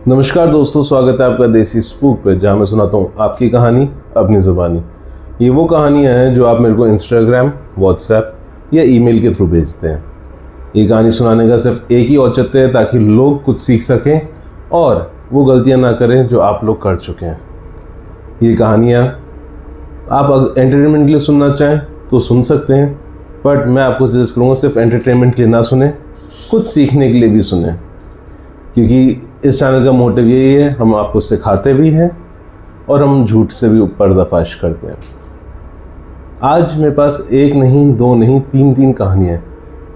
नमस्कार दोस्तों, स्वागत है आपका देसी स्पूक पे, जहाँ मैं सुनाता हूँ आपकी कहानी अपनी ज़ुबानी। ये वो कहानियाँ हैं जो आप मेरे को इंस्टाग्राम, व्हाट्सएप या ईमेल के थ्रू भेजते हैं। ये कहानी सुनाने का सिर्फ एक ही औचित्य है, ताकि लोग कुछ सीख सकें और वो गलतियाँ ना करें जो आप लोग कर चुके हैं। ये कहानियाँ आप अगर एंटरटेनमेंट के लिए सुनना चाहें तो सुन सकते हैं, बट मैं आपको सजेस्ट करूँगा सिर्फ एंटरटेनमेंट के लिए ना सुने, कुछ सीखने के लिए भी सुने, क्योंकि इस चैनल का मोटिव यही है, हम आपको सिखाते भी हैं और हम झूठ से भी पर्दाफाश करते हैं। आज मेरे पास एक नहीं, दो नहीं, तीन कहानियाँ,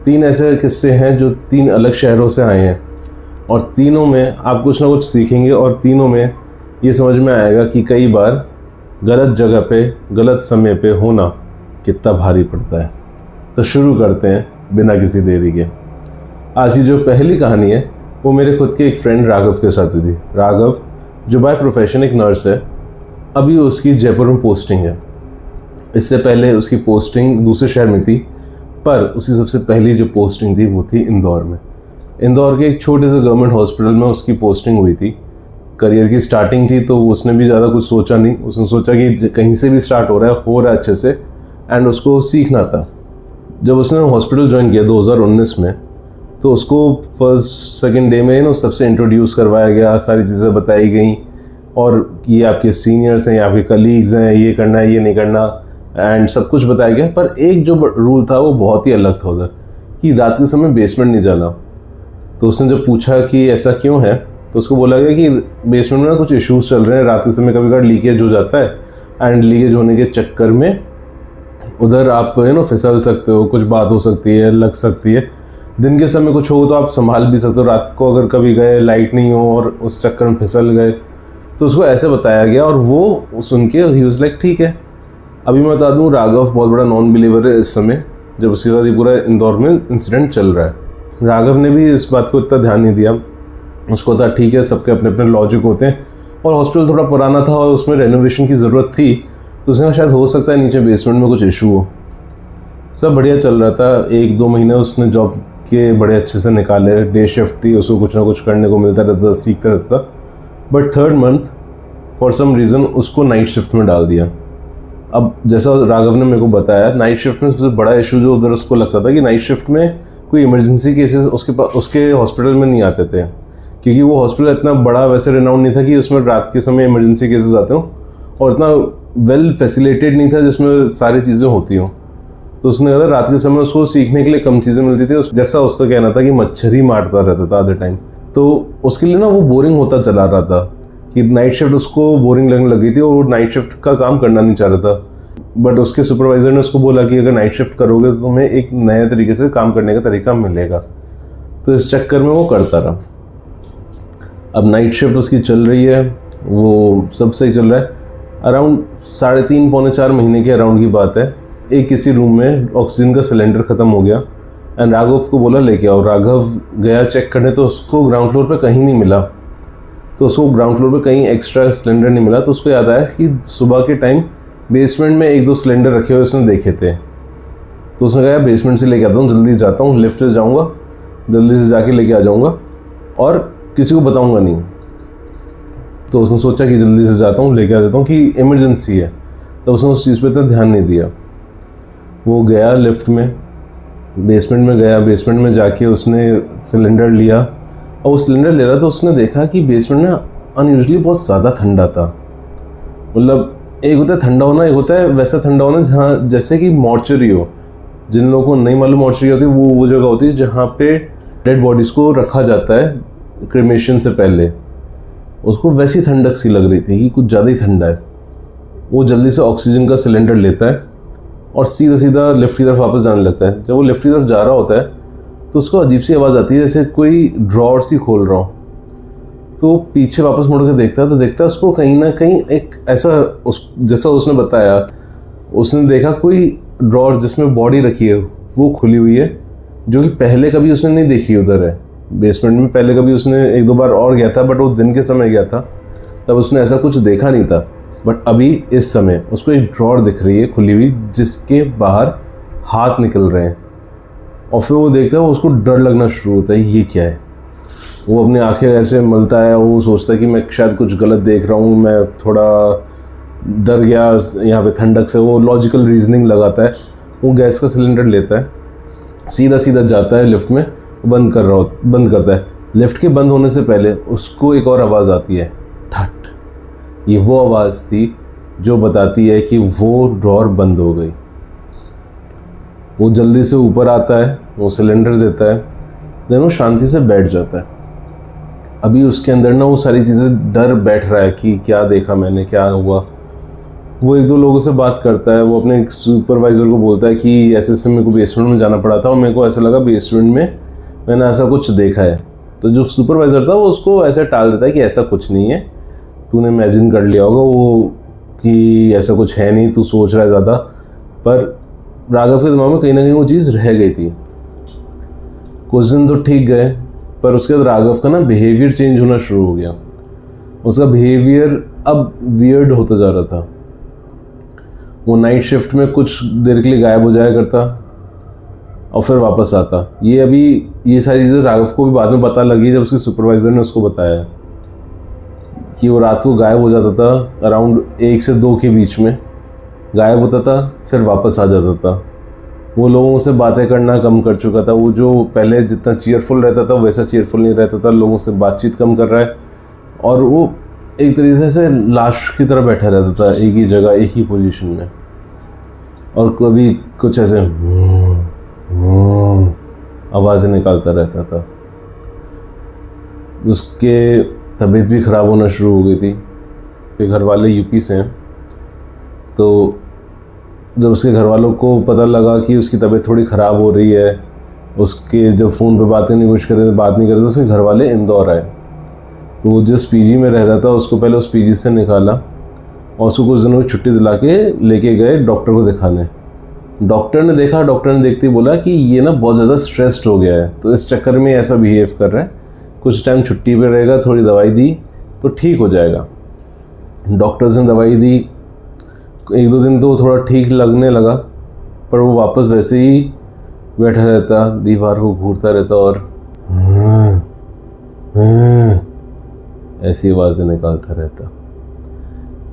तीन ऐसे किस्से हैं जो तीन अलग शहरों से आए हैं, और तीनों में आप कुछ ना कुछ सीखेंगे और तीनों में ये समझ में आएगा कि कई बार गलत जगह पे गलत समय पे होना कितना भारी पड़ता है। तो शुरू करते हैं बिना किसी देरी के। आज की जो पहली कहानी है वो मेरे खुद के एक फ्रेंड राघव के साथ हुई थी। राघव जो बाय प्रोफेशन एक नर्स है, अभी उसकी जयपुर में पोस्टिंग है। इससे पहले उसकी पोस्टिंग दूसरे शहर में थी, पर उसकी सबसे पहली जो पोस्टिंग थी वो थी इंदौर में। इंदौर के एक छोटे से गवर्नमेंट हॉस्पिटल में उसकी पोस्टिंग हुई थी। करियर की स्टार्टिंग थी, तो उसने भी ज़्यादा कुछ सोचा नहीं। उसने सोचा कि कहीं से भी स्टार्ट हो रहा है अच्छे से, एंड उसको सीखना था। जब उसने हॉस्पिटल ज्वाइन किया 2019 में, तो उसको फर्स्ट सेकंड डे में सबसे इंट्रोड्यूस करवाया गया, सारी चीज़ें बताई गई, और ये आपके सीनियर्स हैं, ये आपके कलीग्स हैं, ये करना है, ये नहीं करना, एंड सब कुछ बताया गया। पर एक जो रूल था वो बहुत ही अलग था उधर, कि रात के समय बेसमेंट नहीं जाना। तो उसने जब पूछा कि ऐसा क्यों है, तो उसको बोला गया कि बेसमेंट में ना कुछ इश्यूज़ चल रहे हैं, रात के समय कभी कभी लीकेज हो जाता है, एंड लीकेज होने के चक्कर में उधर आप फिसल सकते हो, कुछ बात हो सकती है, लग सकती है। दिन के समय कुछ हो तो आप संभाल भी सकते हो, रात को अगर कभी गए, लाइट नहीं हो और उस चक्कर में फिसल गए। तो उसको ऐसे बताया गया, और वो सुन के ही वाज लाइक ठीक है। अभी मैं बता दूं, राघव बहुत बड़ा नॉन बिलीवर है इस समय, जब उसके साथ ये पूरा इंदौर में इंसिडेंट चल रहा है। राघव ने भी इस बात को इतना ध्यान नहीं दिया। उसको था ठीक है, सबके अपने अपने लॉजिक होते हैं, और हॉस्पिटल थोड़ा पुराना था और उसमें रेनोवेशन की ज़रूरत थी, तो उसने शायद हो सकता है नीचे बेसमेंट में कुछ इशू हो। सब बढ़िया चल रहा था। 1-2 महीने उसने जॉब के बड़े अच्छे से निकाले। डे शिफ्ट थी, उसको कुछ ना कुछ करने को मिलता रहता, सीखता रहता। But 3rd month for some reason उसको नाइट शिफ्ट में डाल दिया। अब जैसा राघव ने मेरे को बताया, नाइट शिफ्ट में सबसे बड़ा इशू जो उधर उसको लगता था कि नाइट शिफ्ट में कोई इमरजेंसी केसेस उसके हॉस्पिटल में नहीं आते थे, क्योंकि वो हॉस्पिटल इतना बड़ा वैसे रिनाउंड नहीं था कि उसमें रात के समय इमरजेंसी केसेस आते हों, और इतना वेल फैसिलिटेड नहीं था जिसमें सारी चीज़ें होती हों। तो उसने कहा रात के समय उसको सीखने के लिए कम चीज़ें मिलती थी। जैसा उसका कहना था कि मच्छर ही मारता रहता था आधे टाइम, तो उसके लिए ना वो बोरिंग होता चला रहा था, कि नाइट शिफ्ट उसको बोरिंग लगने लगी थी और वो नाइट शिफ्ट का काम करना नहीं चाह रहा था। बट उसके सुपरवाइज़र ने उसको बोला कि अगर नाइट शिफ्ट करोगे तो तुम्हें एक नए तरीके से काम करने का तरीका मिलेगा। तो इस चक्कर में वो करता रहा। अब नाइट शिफ्ट उसकी चल रही है, वो सब सही चल रहा है। अराउंड 3.5-4 महीने के अराउंड की बात है। एक किसी रूम में ऑक्सीजन का सिलेंडर ख़त्म हो गया, एंड राघव को बोला लेके आओ। राघव गया चेक करने, तो उसको ग्राउंड फ्लोर पे कहीं नहीं मिला। तो उसको ग्राउंड फ्लोर पे कहीं एक्स्ट्रा सिलेंडर नहीं मिला। तो उसको याद आया कि सुबह के टाइम बेसमेंट में 1-2 सिलेंडर रखे हुए उसने देखे थे। तो उसने कहा बेसमेंट से लेके आता हूँ, जल्दी जाता हूँ, लिफ्ट से जाऊँगा, जल्दी से जाके लेके आ जाऊँगा और किसी को बताऊँगा नहीं। तो उसने सोचा कि जल्दी से जाता हूँ, लेके आ जाता हूँ, कि इमरजेंसी है। तो उसने उस चीज़ पर इतना ध्यान नहीं दिया। वो गया लिफ्ट में, बेसमेंट में गया। बेसमेंट में जाके उसने सिलेंडर लिया, और वो सिलेंडर ले रहा था, उसने देखा कि बेसमेंट में अनयूजली बहुत ज़्यादा ठंडा था। मतलब एक होता है ठंडा होना, एक होता है वैसा ठंडा होना जहाँ जैसे कि मॉर्चरी हो। जिन लोगों को नहीं मालूम मॉर्चरी होती है, वो जगह होती है जहाँ पे डेड बॉडीज़ को रखा जाता है क्रिमेशन से पहले। उसको वैसी ठंडक सी लग रही थी कि कुछ ज़्यादा ही ठंडा है। वो जल्दी से ऑक्सीजन का सिलेंडर लेता है और सीधा सीधा लिफ्ट की तरफ वापस जाने लगता है। जब वो लिफ्ट की तरफ जा रहा होता है, तो उसको अजीब सी आवाज़ आती है, जैसे कोई ड्रॉर सी खोल रहा हो। तो पीछे वापस मुड़ के देखता है, तो देखता है उसको कहीं ना कहीं एक ऐसा जैसा उसने बताया, उसने देखा कोई ड्रॉर जिसमें बॉडी रखी है वो खुली हुई है, जो कि पहले कभी उसने नहीं देखी उधर है बेसमेंट में। पहले कभी उसने 1-2 बार और गया था, बट वो दिन के समय गया था, तब उसने ऐसा कुछ देखा नहीं था। बट अभी इस समय उसको एक ड्रॉर दिख रही है खुली हुई, जिसके बाहर हाथ निकल रहे हैं। और फिर वो देखता है, उसको डर लगना शुरू होता है, ये क्या है। वो अपनी आंखें ऐसे मलता है, वो सोचता है कि मैं शायद कुछ गलत देख रहा हूँ, मैं थोड़ा डर गया यहाँ पे ठंडक से। वो लॉजिकल रीजनिंग लगाता है, वो गैस का सिलेंडर लेता है, सीधा सीधा जाता है लिफ्ट में, बंद करता है। लिफ्ट के बंद होने से पहले उसको एक और आवाज़ आती है, ठट। ये वो आवाज़ थी जो बताती है कि वो ड्रॉर बंद हो गई। वो जल्दी से ऊपर आता है, वो सिलेंडर देता है, देन वो शांति से बैठ जाता है। अभी उसके अंदर ना वो सारी चीज़ें डर बैठ रहा है कि क्या देखा मैंने, क्या हुआ। वो एक दो लोगों से बात करता है, वो अपने सुपरवाइज़र को बोलता है कि ऐसे मेरे को बेसमेंट में जाना पड़ा था और मेरे को ऐसा लगा बेसमेंट में मैंने ऐसा कुछ देखा है। तो जो सुपरवाइज़र था वो उसको ऐसा टाल देता है कि ऐसा कुछ नहीं है, तूने इमेजिन कर लिया होगा वो कि ऐसा कुछ है नहीं, तू सोच रहा है ज़्यादा। पर राघव के दिमाग में कहीं ना कहीं वो चीज़ रह गई थी। कुछ दिन तो ठीक गए, पर उसके बाद राघव का ना बिहेवियर चेंज होना शुरू हो गया। उसका बिहेवियर अब वियर्ड होता जा रहा था। वो नाइट शिफ्ट में कुछ देर के लिए गायब हो जाया करता और फिर वापस आता। ये सारी चीज़ें राघव को भी बाद में पता लगी जब उसके सुपरवाइज़र ने उसको बताया कि वो रात को गायब हो जाता था, अराउंड 1 से 2 के बीच में गायब होता था, फिर वापस आ जाता था। वो लोगों से बातें करना कम कर चुका था। वो जो पहले जितना चीयरफुल रहता था वैसा चीयरफुल नहीं रहता था, लोगों से बातचीत कम कर रहा है और वो एक तरीके से लाश की तरह बैठा रहता था एक ही जगह, एक ही पोजीशन में, और कभी कुछ ऐसे आवाज़ें निकालता रहता था। उसके तबीयत भी ख़राब होना शुरू हो गई थी। उसके घर वाले यूपी से हैं, तो जब उसके घर वालों को पता लगा कि उसकी तबीयत थोड़ी ख़राब हो रही है, उसके जब फ़ोन पे बात करने की कोशिश कर रहे थे, बात नहीं कर रहे थे, उसके घर वाले इंदौर आए। तो वो जिस पीजी में रह रहा था उसको पहले उस पीजी से निकाला और उसको कुछ दिनों की छुट्टी दिला के लेके गए डॉक्टर को दिखाने। डॉक्टर ने देखा, डॉक्टर ने देखते ही बोला कि ये ना बहुत ज़्यादा स्ट्रेस्ड हो गया है, तो इस चक्कर में ऐसा बिहेव कर रहा है, कुछ टाइम छुट्टी पे रहेगा, थोड़ी दवाई दी तो ठीक हो जाएगा। डॉक्टर्स ने दवाई दी, 1-2 दिन तो थोड़ा ठीक लगने लगा, पर वो वापस वैसे ही बैठा रहता, दीवार को घूरता रहता और ऐसी आवाज़ें निकालता रहता।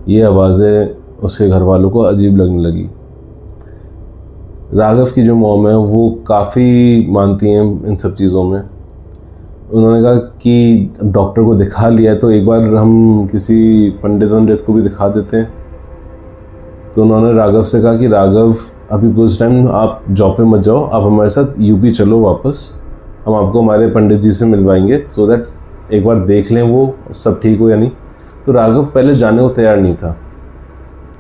ये आवाज़ें उसके घर वालों को अजीब लगने लगी। राघव की जो मॉम है वो काफ़ी मानती हैं इन सब चीज़ों में। उन्होंने कहा कि डॉक्टर को दिखा लिया है तो एक बार हम किसी पंडित को भी दिखा देते हैं। तो उन्होंने राघव से कहा कि राघव अभी कुछ टाइम आप जॉब पे मत जाओ, आप हमारे साथ यूपी चलो वापस, हम आपको हमारे पंडित जी से मिलवाएंगे, सो दैट एक बार देख लें वो सब ठीक हो या नहीं। तो राघव पहले जाने को तैयार नहीं था।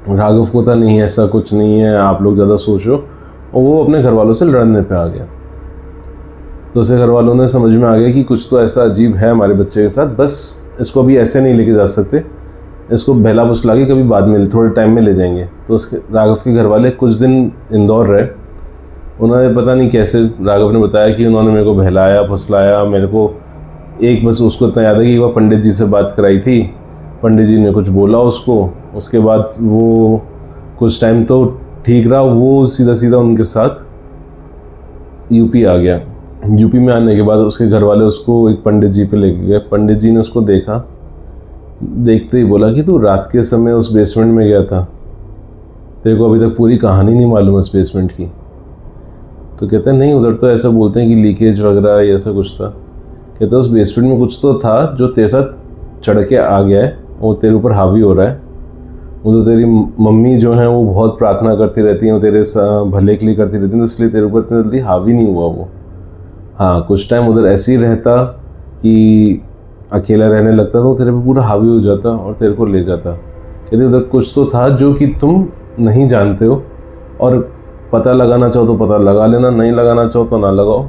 राघव को था नहीं ऐसा कुछ नहीं है, आप लोग ज़्यादा सोचो, और वो अपने घर वालों से लड़ने पे आ गया। तो उसके घर वालों ने समझ में आ गया कि कुछ तो ऐसा अजीब है हमारे बच्चे के साथ, बस इसको अभी ऐसे नहीं लेके जा सकते, इसको बहला फुसला के कभी बाद में थोड़े टाइम में ले जाएंगे। तो उसके राघव के घर वाले कुछ दिन इंदौर रहे। उन्होंने पता नहीं कैसे, राघव ने बताया कि उन्होंने मेरे को बहलाया फुसलाया, मेरे को एक बस उसको इतना याद है कि वह पंडित जी से बात कराई थी, पंडित जी ने कुछ बोला उसको, उसके बाद वो कुछ टाइम तो ठीक रहा, वो सीधा सीधा उनके साथ यूपी आ गया। यूपी में आने के बाद उसके घर वाले उसको एक पंडित जी पे लेके गए। पंडित जी ने उसको देखा, देखते ही बोला कि तू रात के समय उस बेसमेंट में गया था, तेरे को अभी तक पूरी कहानी नहीं मालूम है उस बेसमेंट की। तो कहते हैं नहीं, उधर तो ऐसा बोलते हैं कि लीकेज वगैरह ऐसा कुछ था। कहते हैं उस बेसमेंट में कुछ तो था जो तेरे साथ चढ़ के आ गया है, वो तेरे ऊपर हावी हो रहा है। वो तो तेरी मम्मी जो है वो बहुत प्रार्थना करती रहती हैं, वो तेरे भले के लिए करती रहती हैं, तो इसलिए तेरे ऊपर इतनी जल्दी हावी नहीं हुआ वो। हाँ, कुछ टाइम उधर ऐसे ही रहता कि अकेला रहने लगता तो तेरे पे पूरा हावी हो जाता और तेरे को ले जाता। कहते उधर कुछ तो था जो कि तुम नहीं जानते हो, और पता लगाना चाहो तो पता लगा लेना, नहीं लगाना चाहो तो ना लगाओ।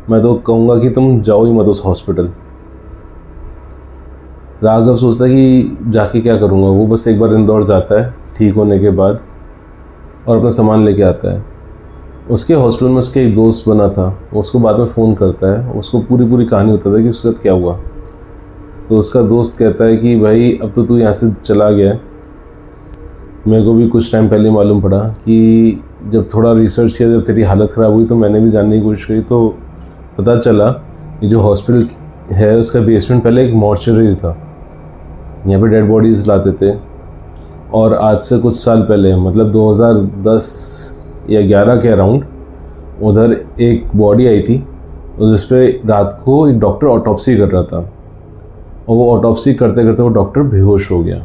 मैं तो कहूँगा कि तुम जाओ ही मत उस हॉस्पिटल। राघव सोचता है कि जाके क्या करूँगा, वो बस एक बार इंदौर जाता है ठीक होने के बाद और अपना सामान लेके आता है। उसके हॉस्पिटल में उसके एक दोस्त बना था, उसको बाद में फ़ोन करता है, उसको पूरी कहानी बताता है कि उसके साथ क्या हुआ। तो उसका दोस्त कहता है कि भाई अब तो तू यहाँ से चला गया है, मेरे को भी कुछ टाइम पहले मालूम पड़ा कि जब थोड़ा रिसर्च किया, जब तेरी हालत ख़राब हुई तो मैंने भी जानने की कोशिश करी, तो पता चला ये जो हॉस्पिटल है उसका बेसमेंट पहले एक मॉर्चरी था, यहाँ पे डेड बॉडीज़ लाते थे। और आज से कुछ साल पहले मतलब 2010 या 11 के अराउंड उधर एक बॉडी आई थी जिस पे रात को एक डॉक्टर ऑटोप्सी कर रहा था, और वो ऑटोप्सी करते करते वो डॉक्टर बेहोश हो गया।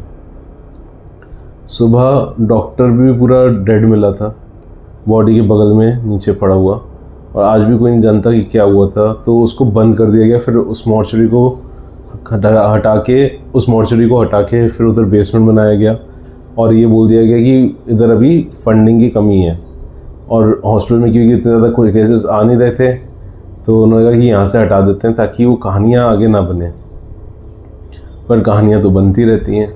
सुबह डॉक्टर भी पूरा डेड मिला था, बॉडी के बगल में नीचे पड़ा हुआ, और आज भी कोई नहीं जानता कि क्या हुआ था। तो उसको बंद कर दिया गया, फिर उस मॉर्चरी को हटा के फिर उधर बेसमेंट बनाया गया, और ये बोल दिया गया कि इधर अभी फंडिंग की कमी है। और हॉस्पिटल में क्योंकि इतने ज़्यादा कोई केसेस आ नहीं रहे थे, तो उन्होंने कहा कि यहाँ से हटा देते हैं ताकि वो कहानियाँ आगे ना बने। पर कहानियाँ तो बनती रहती हैं,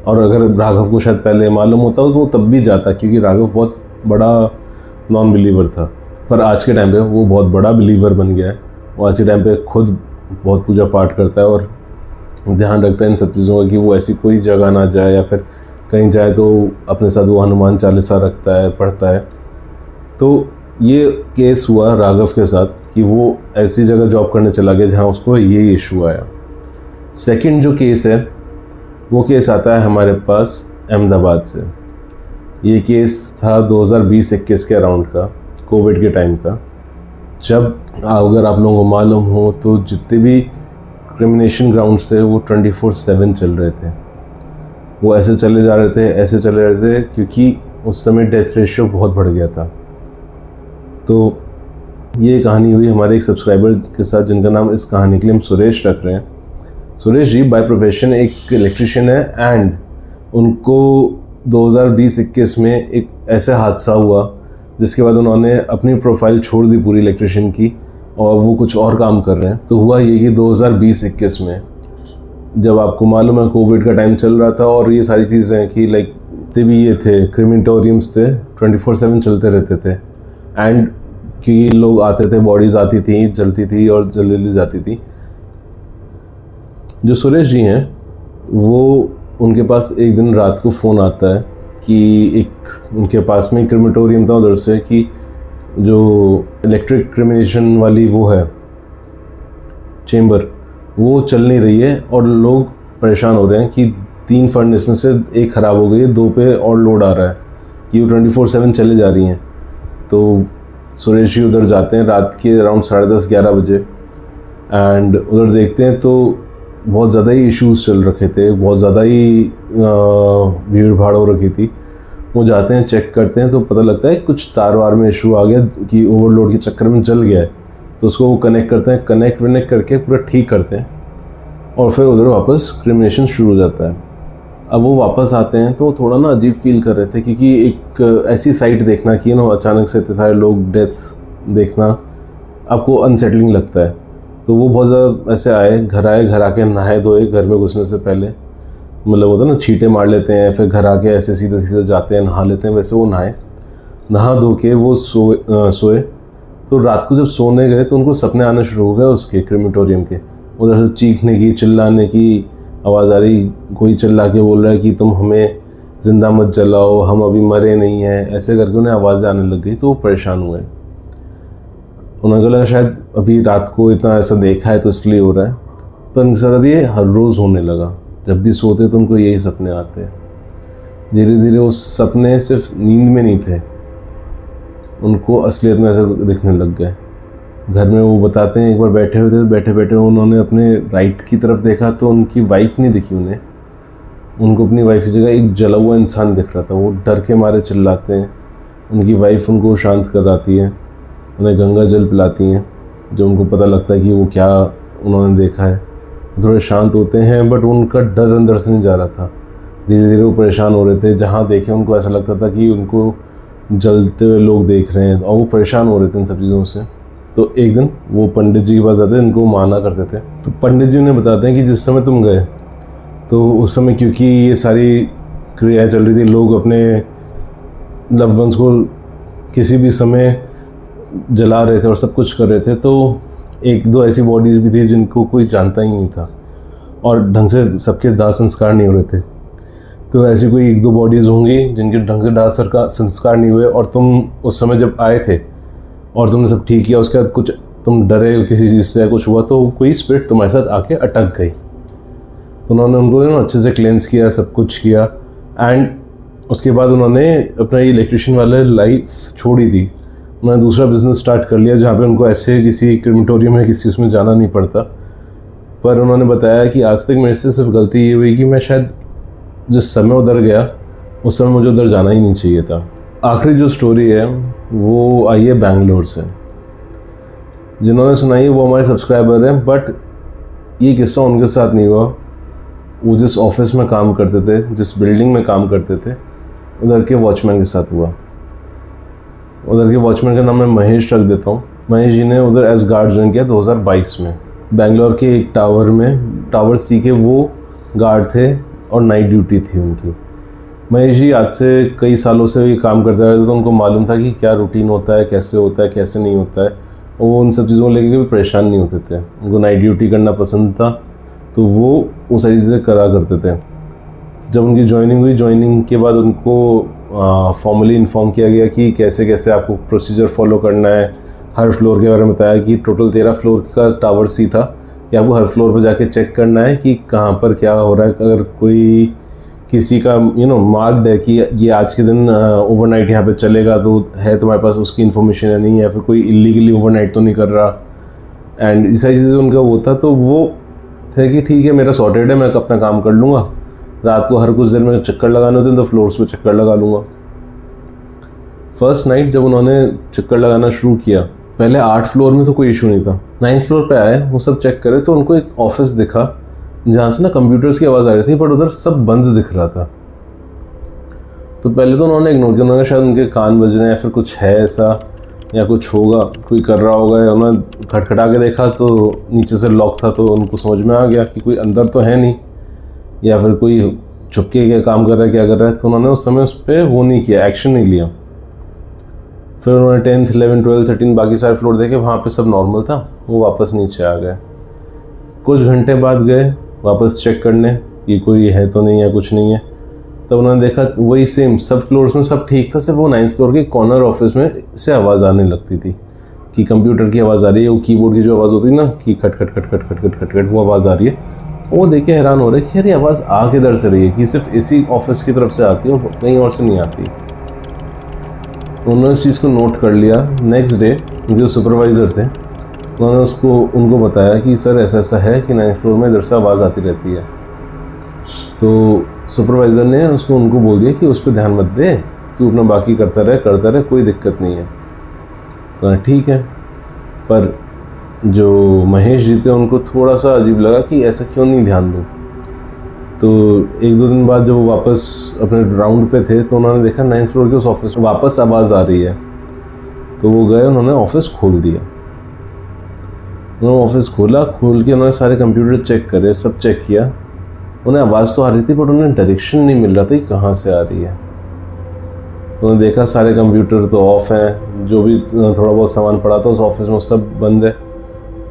और अगर राघव को शायद पहले मालूम होता तो वो तब भी जाता, क्योंकि राघव बहुत बड़ा नॉन बिलीवर था। पर आज के टाइम पे वो बहुत बड़ा बिलीवर बन गया है। वो आज के टाइम पे खुद बहुत पूजा पाठ करता है और ध्यान रखता है इन सब चीज़ों का कि वो ऐसी कोई जगह ना जाए, या फिर कहीं जाए तो अपने साथ वो हनुमान चालीसा रखता है, पढ़ता है। तो ये केस हुआ राघव के साथ कि वो ऐसी जगह जॉब करने चला गया जहाँ उसको ये इशू आया। सेकंड जो केस है वो केस आता है हमारे पास अहमदाबाद से। ये केस था 2020-21 के अराउंड का, कोविड के टाइम का, जब अगर आप लोगों को मालूम हो तो जितने भी क्रिमिनेशन ग्राउंड्स थे वो 24/7 चल रहे थे। वो ऐसे चले जा रहे थे क्योंकि उस समय डेथ रेशियो बहुत बढ़ गया था। तो ये कहानी हुई हमारे एक सब्सक्राइबर के साथ जिनका नाम इस कहानी के लिए हम सुरेश रख रहे हैं। सुरेश जी बाय प्रोफेशन एक इलेक्ट्रिशियन है, एंड उनको 2020-21 में एक ऐसा हादसा हुआ जिसके बाद उन्होंने अपनी प्रोफाइल छोड़ दी पूरी इलेक्ट्रिशियन की, और वो कुछ और काम कर रहे हैं। तो हुआ ये कि 2020-21 में जब आपको मालूम है कोविड का टाइम चल रहा था, और ये सारी चीज़ें कि लाइक भी ये थे क्रिमेटोरियम्स थे 24/7 चलते रहते थे, एंड कि लोग आते थे, बॉडीज़ आती थी, जलती थी और जल्दी जाती थी। जो सुरेश जी हैं वो उनके पास एक दिन रात को फ़ोन आता है कि एक उनके पास में क्रिमेटोरियम था उधर से, कि जो इलेक्ट्रिक क्रिमिनेशन वाली वो है चेम्बर, वो चल नहीं रही है और लोग परेशान हो रहे हैं कि 3 फर्नेस में से एक ख़राब हो गई है, 2 पे और लोड आ रहा है कि वो 24/7 चले जा रही हैं। तो सुरेश जी उधर जाते हैं रात के अराउंड 10:30-11 बजे, एंड उधर देखते हैं तो बहुत ज़्यादा ही इश्यूज़ चल रखे थे, बहुत ज़्यादा ही भीड़ भाड़ हो रखी थी। वो जाते हैं, चेक करते हैं तो पता लगता है कुछ तार वार में इशू आ गया कि ओवरलोड के चक्कर में जल गया है। तो उसको वो कनेक्ट करते हैं, कनेक्ट करके पूरा ठीक करते हैं, और फिर उधर वापस क्रिमिनेशन शुरू हो जाता है। अब वो वापस आते हैं तो थोड़ा ना अजीब फील कर रहे थे, क्योंकि एक ऐसी साइट देखना कि अचानक से इतने सारे लोग डेथ देखना आपको अनसेटलिंग लगता है। तो वो बहुत ज़्यादा ऐसे घर आके नहाए धोए घर में घुसने से पहले, मतलब होता है ना छींटे मार लेते हैं, फिर घर आके ऐसे सीधे जाते हैं नहा लेते हैं, वैसे वो नहा धो के वो सोए। तो रात को जब सोने गए तो उनको सपने आने शुरू हो गए उसके क्रिमेटोरियम के। उधर से चीखने की, चिल्लाने की आवाज़ आ रही, कोई चिल्ला के बोल रहा है कि तुम हमें ज़िंदा मत जलाओ, हम अभी मरे नहीं हैं, ऐसे करके उन्हें आवाज़ें आने लग गई। तो वो परेशान हुए, उन्होंने लगा शायद अभी रात को इतना ऐसा देखा है तो इसलिए हो रहा है। पर उनके साथ अभी ये हर रोज़ होने लगा, जब भी सोते तो उनको यही सपने आते हैं। धीरे धीरे उस सपने सिर्फ नींद में नहीं थे, उनको असलियत में ऐसा दिखने लग गए। घर में वो बताते हैं एक बार बैठे हुए थे, बैठे उन्होंने अपने राइट की तरफ देखा तो उनकी वाइफ नहीं दिखी उन्हें, उनको अपनी वाइफ की जगह एक जला हुआ इंसान दिख रहा था। वो डर के मारे चिल्लाते हैं, उनकी वाइफ उनको शांत कराती है, उन्हें गंगा जल पिलाती हैं, जो उनको पता लगता है कि वो क्या उन्होंने देखा है। थोड़े शांत होते हैं, बट उनका डर अंदर से नहीं जा रहा था। धीरे धीरे वो परेशान हो रहे थे, जहाँ देखे उनको ऐसा लगता था कि उनको जलते हुए लोग देख रहे हैं, और वो परेशान हो रहे थे इन सब चीज़ों से। तो एक दिन वो पंडित जी के पास जाते हैं, इनको माना करते थे। तो पंडित जी उन्हें बताते हैं कि जिस समय तुम गए तो उस समय क्योंकि ये सारी क्रियाएँ चल रही थी, लोग अपने लव्ड वंस को किसी भी समय जला रहे थे और सब कुछ कर रहे थे। तो 1-2 ऐसी बॉडीज भी थी जिनको कोई जानता ही नहीं था, और ढंग से सबके दाह संस्कार नहीं हो रहे थे। तो ऐसी कोई 1-2 बॉडीज़ होंगी जिनके ढंग से दाह संस्कार नहीं हुए, और तुम उस समय जब आए थे और तुमने सब ठीक किया, उसके बाद कुछ तुम डरे किसी चीज़ से, कुछ हुआ तो कोई स्पिरिट तुम्हारे साथ आके अटक गई। तो उन्होंने उनको ना अच्छे से क्लेंस किया, सब कुछ किया, एंड उसके बाद उन्होंने अपना ये इलेक्ट्रिशियन वाला लाइफ छोड़ी थी। उन्होंने दूसरा बिज़नेस स्टार्ट कर लिया जहाँ पे उनको ऐसे किसी क्रिमेटोरियम में किसी उसमें जाना नहीं पड़ता। पर उन्होंने बताया कि आज तक मेरे से सिर्फ गलती ये हुई कि मैं शायद जिस समय उधर गया उस समय मुझे उधर जाना ही नहीं चाहिए था। आखिरी जो स्टोरी है वो आई है बैंगलोर से। जिन्होंने सुनाई वो हमारे सब्सक्राइबर हैं, बट ये किस्सा उनके साथ नहीं हुआ। वो जिस ऑफिस में काम करते थे, जिस बिल्डिंग में काम करते थे, उधर के वॉचमैन के साथ हुआ। उधर के वॉचमैन का नाम मैं महेश रख देता हूँ। महेश जी ने उधर एज गार्ड ज्वाइन किया 2022 में। बेंगलोर के एक टावर में, टावर सी के वो गार्ड थे और नाइट ड्यूटी थी उनकी। महेश जी आज से कई सालों से ये काम करते रहे थे, तो उनको मालूम था कि क्या रूटीन होता है, कैसे नहीं होता है। और वो उन सब चीज़ों को लेकर भी परेशान नहीं होते थे। उनको नाइट ड्यूटी करना पसंद था, तो वो सारी चीज़ें करा करते थे। जब उनकी ज्वाइनिंग हुई, ज्वाइनिंग के बाद उनको फॉर्मली इन्फॉर्म किया गया कि कैसे कैसे आपको प्रोसीजर फॉलो करना है। हर फ्लोर के बारे में बताया कि टोटल 13 फ्लोर का टावर सी था कि आपको हर फ्लोर पर जाके चेक करना है कि कहाँ पर क्या हो रहा है। अगर कोई किसी का मार्क्ड है कि ये आज के दिन ओवरनाइट यहाँ पे चलेगा, तो है तुम्हारे पास उसकी इन्फॉर्मेशन है नहीं, या फिर कोई इलीगली ओवरनाइट तो नहीं कर रहा। एंड ये सारी चीज़ें उनका वो था, तो वो थे कि ठीक है मेरा सॉर्टेड है, मैं अपना काम कर लूँगा। रात को हर कुछ देर में चक्कर लगाने होते हैं तो फ्लोर्स पे चक्कर लगा लूँगा। फर्स्ट नाइट जब उन्होंने चक्कर लगाना शुरू किया, पहले 8 फ्लोर में तो कोई इशू नहीं था। 9th फ्लोर पे आए, वो सब चेक करे तो उनको एक ऑफिस दिखा जहाँ से ना कंप्यूटर्स की आवाज़ आ रही थी, बट उधर सब बंद दिख रहा था। तो पहले तो उन्होंने इग्नोर किया, उन्होंने शायद उनके कान बज रहे हैं, फिर कुछ है ऐसा या कुछ होगा, कोई कर रहा होगा। या उन्होंने खटखटा के देखा तो नीचे से लॉक था, तो उनको समझ में आ गया कि कोई अंदर तो है नहीं, या फिर कोई चुपके के काम कर रहा है, क्या कर रहा है। तो उन्होंने उस समय उस पर वो नहीं किया, एक्शन नहीं लिया। फिर उन्होंने 10th, 11th, 12th, 13 बाकी सारे फ्लोर देखे, वहाँ पे सब नॉर्मल था। वो वापस नीचे आ गए। कुछ घंटे बाद गए वापस चेक करने कि कोई है तो नहीं, या कुछ नहीं है। तब उन्होंने देखा वही सेम, सब फ्लोर्स में सब ठीक था, सिर्फ वो 9th फ्लोर के कॉर्नर ऑफिस में से आवाज़ आने लगती थी कि कंप्यूटर की आवाज़ आ रही है। वो कीबोर्ड की जो आवाज़ होती है ना कि खट खट खट खट खट खट खट खट, वो आवाज़ आ रही है। वो देख के हैरान हो रहे कि यार ये आवाज़ आ किधर से रही है, कि सिर्फ इसी ऑफिस की तरफ से आती है और कहीं और से नहीं आती। उन्होंने इस चीज़ को नोट कर लिया। नेक्स्ट डे जो सुपरवाइज़र थे उन्होंने उनको बताया कि सर ऐसा ऐसा है कि 9th फ्लोर में इधर से आवाज़ आती रहती है। तो सुपरवाइज़र ने उनको बोल दिया कि उस पर ध्यान मत दे, तू अपना बाकी करता रहे, कोई दिक्कत नहीं है। तो ठीक है। पर जो महेश जी थे उनको थोड़ा सा अजीब लगा कि ऐसा क्यों नहीं ध्यान दूँ। तो 1-2 दिन बाद जब वो वापस अपने राउंड पे थे तो उन्होंने देखा 9th फ्लोर के उस ऑफिस में वापस आवाज़ आ रही है। तो वो गए, उन्होंने ऑफिस खोल दिया। उन्होंने ऑफिस खोल के उन्होंने सारे कंप्यूटर चेक करे, सब चेक किया। उन्हें आवाज़ तो आ रही थी, बट उन्हें डायरेक्शन नहीं मिल रहा था कि कहाँ से आ रही है। उन्होंने देखा सारे कंप्यूटर तो ऑफ हैं, जो भी थोड़ा बहुत सामान पड़ा था उस ऑफिस में सब बंद है।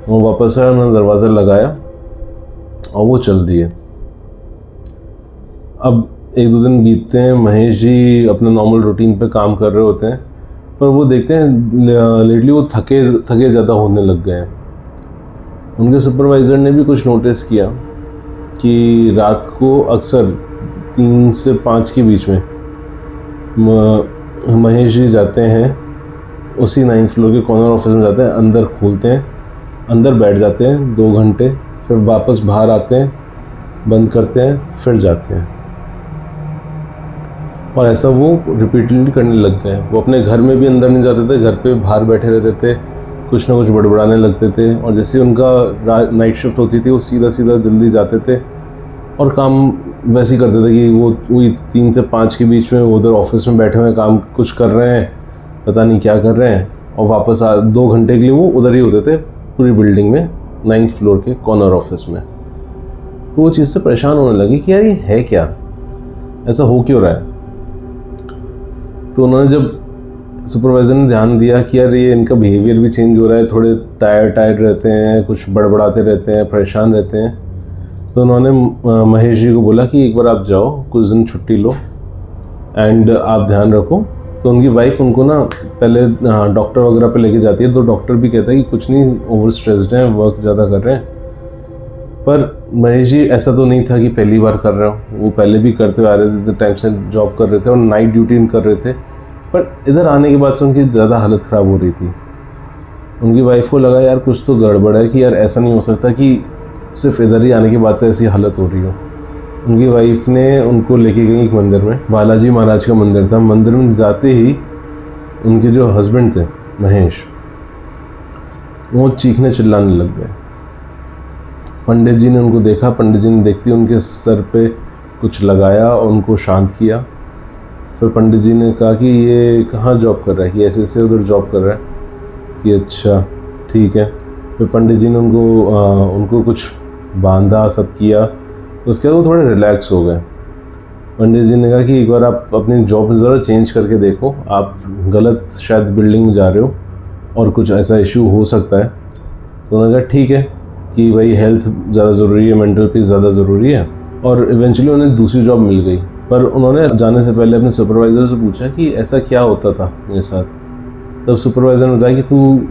वो वापस आए, उन्होंने दरवाज़ा लगाया और वो चल दिए। अब 1-2 दिन बीतते हैं, महेश जी अपने नॉर्मल रूटीन पे काम कर रहे होते हैं, पर वो देखते हैं लेटली वो थके ज़्यादा होने लग गए हैं। उनके सुपरवाइज़र ने भी कुछ नोटिस किया कि रात को अक्सर 3 से 5 के बीच में महेश जी जाते हैं, उसी 9th फ्लोर के कॉर्नर ऑफिस में जाते हैं, अंदर खोलते हैं, अंदर बैठ जाते हैं 2 घंटे, फिर वापस बाहर आते हैं, बंद करते हैं, फिर जाते हैं। और ऐसा वो रिपीटेडली करने लग गए। वो अपने घर में भी अंदर नहीं जाते थे, घर पे बाहर बैठे रहते थे, कुछ ना कुछ बड़बड़ाने लगते थे। और जैसे उनका नाइट शिफ्ट होती थी वो सीधा जल्दी जाते थे और काम वैसे ही करते थे कि वो वही 3 से 5 के बीच में उधर ऑफिस में बैठे हुए काम कुछ कर रहे हैं, पता नहीं क्या कर रहे हैं, और वापस 2 घंटे के लिए वो उधर ही होते थे पूरी बिल्डिंग में 9th फ्लोर के कॉर्नर ऑफिस में। तो वो चीज़ से परेशान होने लगी कि यार ये है क्या, ऐसा हो क्यों रहा है। तो उन्होंने जब सुपरवाइज़र ने ध्यान दिया कि यार ये इनका बिहेवियर भी चेंज हो रहा है, थोड़े टायर्ड रहते हैं, कुछ बड़बड़ाते रहते हैं, परेशान रहते हैं। तो उन्होंने महेश जी को बोला कि एक बार आप जाओ, कुछ दिन छुट्टी लो एंड आप ध्यान रखो तो उनकी वाइफ उनको ना पहले डॉक्टर वगैरह पे लेके जाती है, तो डॉक्टर भी कहता है कि कुछ नहीं, ओवर स्ट्रेस्ड हैं, वर्क ज़्यादा कर रहे हैं। पर महेश जी ऐसा तो नहीं था कि पहली बार कर रहे हो, वो पहले भी करते आ रहे थे, टाइम से जॉब कर रहे थे और नाइट ड्यूटी कर रहे थे। पर इधर आने के बाद से उनकी ज़्यादा हालत ख़राब हो रही थी। उनकी वाइफ को लगा यार कुछ तो गड़बड़ है, कि यार ऐसा नहीं हो सकता कि सिर्फ इधर ही आने के बाद से ऐसी हालत हो रही हो। उनकी वाइफ ने उनको लेके गई एक मंदिर में, बालाजी महाराज का मंदिर था। मंदिर में जाते ही उनके जो हस्बैंड थे महेश, वो चीखने चिल्लाने लग गए। पंडित जी ने उनको देखा, पंडित जी ने देखते ही उनके सर पे कुछ लगाया और उनको शांत किया। फिर पंडित जी ने कहा कि ये कहाँ जॉब कर रहा है, कि ऐसे ऐसे उधर जॉब कर रहा है, कि अच्छा ठीक है। फिर पंडित जी ने उनको कुछ बांधा, सब किया। उसके बाद वो थोड़े रिलैक्स हो गए। पंडित जी ने कहा कि एक बार आप अपनी जॉब ज़रा चेंज करके देखो, आप गलत शायद बिल्डिंग में जा रहे हो और कुछ ऐसा इशू हो सकता है। तो उन्होंने कहा ठीक है कि भाई हेल्थ ज़्यादा ज़रूरी है, मेंटल पीस ज़्यादा ज़रूरी है। और इवेंचुअली उन्हें दूसरी जॉब मिल गई। पर उन्होंने जाने से पहले अपने सुपरवाइज़र से पूछा कि ऐसा क्या होता था मेरे साथ। तब सुपरवाइज़र ने बताया कि तू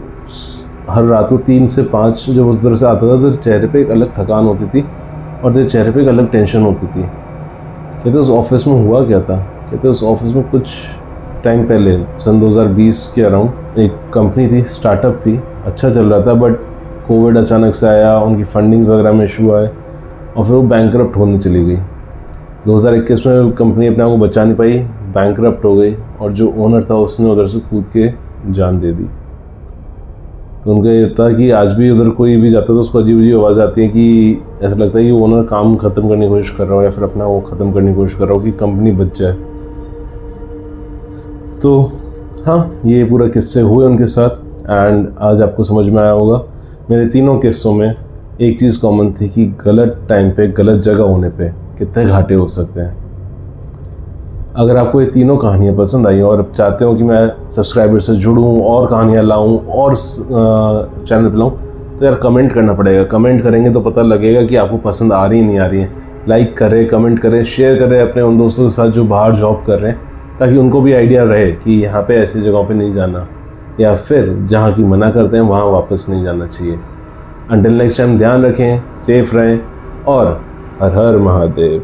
हर रात को 3 से 5 जब उस तरह से आता था, तो तेरे पे एक अलग थकान होती थी और तेरे चेहरे पे एक अलग टेंशन होती थी। कहते उस ऑफिस में हुआ क्या था? कहते उस ऑफिस में कुछ टाइम पहले सन 2020 के अराउंड एक कंपनी थी, स्टार्टअप थी, अच्छा चल रहा था, बट कोविड अचानक से आया, उनकी फंडिंग वगैरह में इशू आए और फिर वो बैंकरप्ट होने चली गई। 2021 में कंपनी अपने आप को बचा नहीं पाई, बैंकरप्ट हो गई और जो ओनर था उसने उधर से कूद के जान दे दी। तो उनका ये था कि आज भी उधर कोई भी जाता तो उसको अजीब अजीब आवाज़ आती है कि ऐसा लगता है कि ओनर काम ख़त्म करने की कोशिश कर रहा हो या फिर अपना वो ख़त्म करने की कोशिश कर रहा हो कि कंपनी बच जाए। तो हाँ, ये पूरा किस्से हुए उनके साथ एंड आज आपको समझ में आया होगा। मेरे तीनों किस्सों में एक चीज़ कॉमन थी कि गलत टाइम पे गलत जगह होने पे कितने घाटे हो सकते हैं। अगर आपको ये तीनों कहानियाँ पसंद आई और आप चाहते हो कि मैं सब्सक्राइबर से जुड़ूँ और कहानियाँ लाऊँ और चैनल पे लाऊँ, तो यार कमेंट करना पड़ेगा। कमेंट करेंगे तो पता लगेगा कि आपको पसंद आ रही है नहीं आ रही है। लाइक करें, कमेंट करें, शेयर करें अपने उन दोस्तों के साथ जो बाहर जॉब कर रहे हैं, ताकि उनको भी आइडिया रहे कि यहाँ पे ऐसी जगहों पे नहीं जाना, या फिर जहाँ की मना करते हैं वहाँ वापस नहीं जाना चाहिए। अंटिल नेक्स्ट टाइम ध्यान रखें, सेफ रहें और हर हर महादेव।